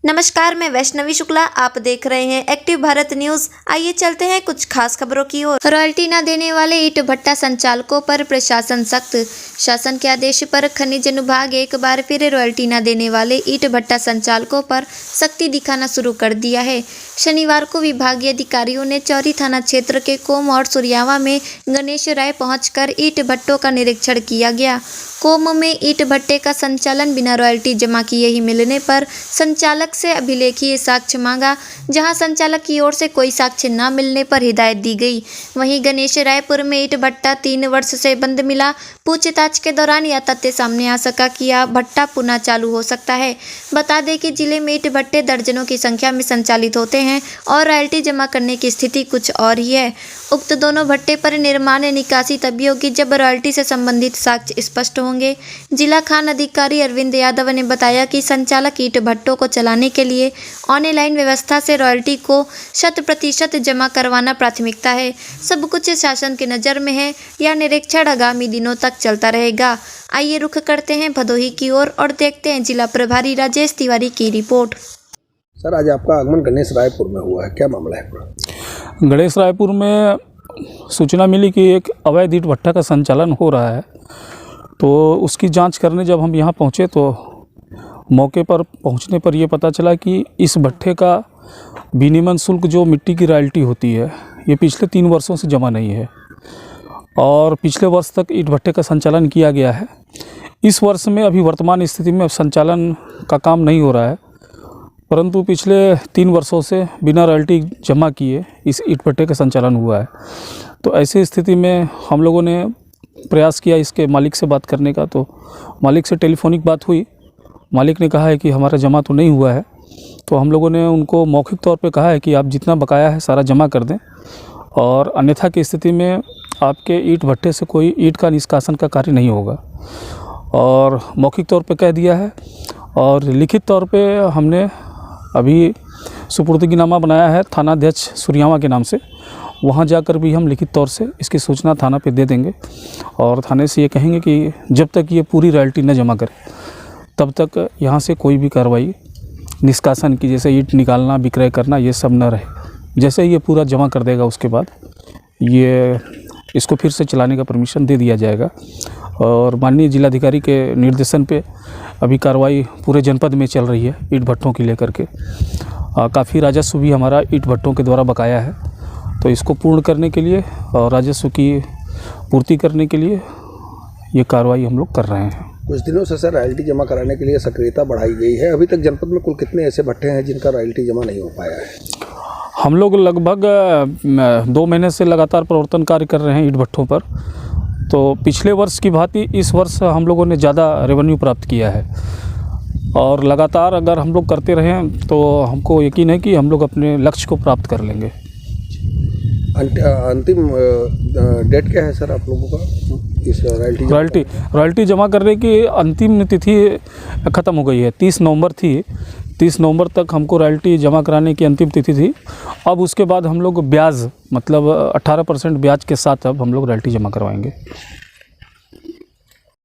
नमस्कार, मैं वैष्णवी शुक्ला। आप देख रहे हैं एक्टिव भारत न्यूज। आइए चलते हैं कुछ खास खबरों की ओर। रॉयल्टी न देने वाले ईंट भट्टा संचालकों पर प्रशासन सख्त। शासन के आदेश पर खनिज विभाग एक बार फिर रॉयल्टी न देने वाले ईंट भट्टा संचालकों पर सख्ती दिखाना शुरू कर दिया है। शनिवार को विभागीय अधिकारियों ने चौरी थाना क्षेत्र के कोम और सुरियावा में गणेश राय पहुंचकर ईंट भट्टों का निरीक्षण किया गया। कोम में ईंट भट्टे का संचालन बिना रॉयल्टी जमा किए ही मिलने पर संचालक से अभिलेखीय साक्ष्य मांगा, जहां संचालक की ओर से कोई साक्ष्य न मिलने पर हिदायत दी गई। वहीं गणेश रायपुर में ईंट भट्टा 3 वर्ष से बंद मिला। पूछताछ के दौरान यह तथ्य सामने आ सका कि यह भट्टा पुनः चालू हो सकता है। बता दें कि जिले में ईंट भट्टे दर्जनों की संख्या में संचालित होते हैं और रॉयल्टी जमा करने की स्थिति कुछ और ही है। उक्त दोनों भट्टे पर निर्माण निकासी तभी होगी जब रॉयल्टी से संबंधित साक्ष्य स्पष्ट होंगे। जिला खान अधिकारी अरविंद यादव ने बताया कि संचालक ईंट भट्टों को चलाने के लिए ऑनलाइन व्यवस्था से रॉयल्टी को 100% जमा करवाना प्राथमिकता है। सब कुछ शासन की नज़र में है। यह निरीक्षण आगामी दिनों तक चलता रहेगा। आइए रुख करते हैं भदोही की ओर और देखते हैं जिला प्रभारी राजेश तिवारी की रिपोर्ट। सर, आज आपका आगमन गणेश रायपुर में हुआ है, क्या मामला है पूरा? गणेश रायपुर में सूचना मिली कि एक अवैध ईंट भट्टा का संचालन हो रहा है, तो उसकी जांच करने जब हम यहाँ पहुँचे तो मौके पर पहुँचने पर यह पता चला कि इस भट्टे का विनिमय शुल्क जो मिट्टी की रॉयल्टी होती है, ये पिछले 3 वर्षों से जमा नहीं है और पिछले वर्ष तक ईंट भट्टे का संचालन किया गया है। इस वर्ष में अभी वर्तमान स्थिति में संचालन का काम नहीं हो रहा है, परंतु पिछले 3 वर्षों से बिना रॉयल्टी जमा किए इस ईंट भट्टे का संचालन हुआ है। तो ऐसी स्थिति में हम लोगों ने प्रयास किया इसके मालिक से बात करने का, तो मालिक से टेलीफोनिक बात हुई। मालिक ने कहा है कि हमारा जमा तो नहीं हुआ है, तो हम लोगों ने उनको मौखिक तौर पे कहा है कि आप जितना बकाया है सारा जमा कर दें और अन्यथा की स्थिति में आपके ईंट भट्टे से कोई ईंट का निष्कासन का कार्य नहीं होगा, और मौखिक तौर पे कह दिया है। और लिखित तौर पे हमने अभी सुपुर्दगीनामा बनाया है थानाध्यक्ष सुरियावा के नाम से। वहाँ जाकर भी हम लिखित तौर से इसकी सूचना थाना पे दे देंगे और थाने से ये कहेंगे कि जब तक ये पूरी रॉयल्टी न जमा करे तब तक यहाँ से कोई भी कार्रवाई निष्कासन की, जैसे ईंट निकालना, विक्रय करना, ये सब न रहे। जैसे ये पूरा जमा कर देगा उसके बाद ये इसको फिर से चलाने का परमिशन दे दिया जाएगा। और माननीय जिलाधिकारी के निर्देशन पे अभी कार्रवाई पूरे जनपद में चल रही है ईंट भट्टों की लेकर के। काफ़ी राजस्व भी हमारा ईंट भट्टों के द्वारा बकाया है, तो इसको पूर्ण करने के लिए और राजस्व की पूर्ति करने के लिए ये कार्रवाई हम लोग कर रहे हैं। कुछ दिनों से सर रॉयल्टी जमा कराने के लिए सक्रियता बढ़ाई गई है। अभी तक जनपद में कुल कितने ऐसे भट्टे हैं जिनका रॉयल्टी जमा नहीं हो पाया है? हम लोग लगभग 2 महीने से लगातार प्रवर्तन कार्य कर रहे हैं ईंट भट्टों पर। तो पिछले वर्ष की भांति इस वर्ष हम लोगों ने ज़्यादा रेवेन्यू प्राप्त किया है और लगातार अगर हम लोग करते रहें तो हमको यकीन है कि हम लोग अपने लक्ष्य को प्राप्त कर लेंगे। अंतिम डेट क्या है सर आप लोगों का इस रॉयल्टी जमा करने की अंतिम तिथि ख़त्म हो गई है। 30 नवंबर थी। 30 नवंबर तक हमको रॉयल्टी जमा कराने की अंतिम तिथि थी। अब उसके बाद हम लोग ब्याज मतलब 18% ब्याज के साथ अब हम लोग रॉयल्टी जमा करवाएंगे।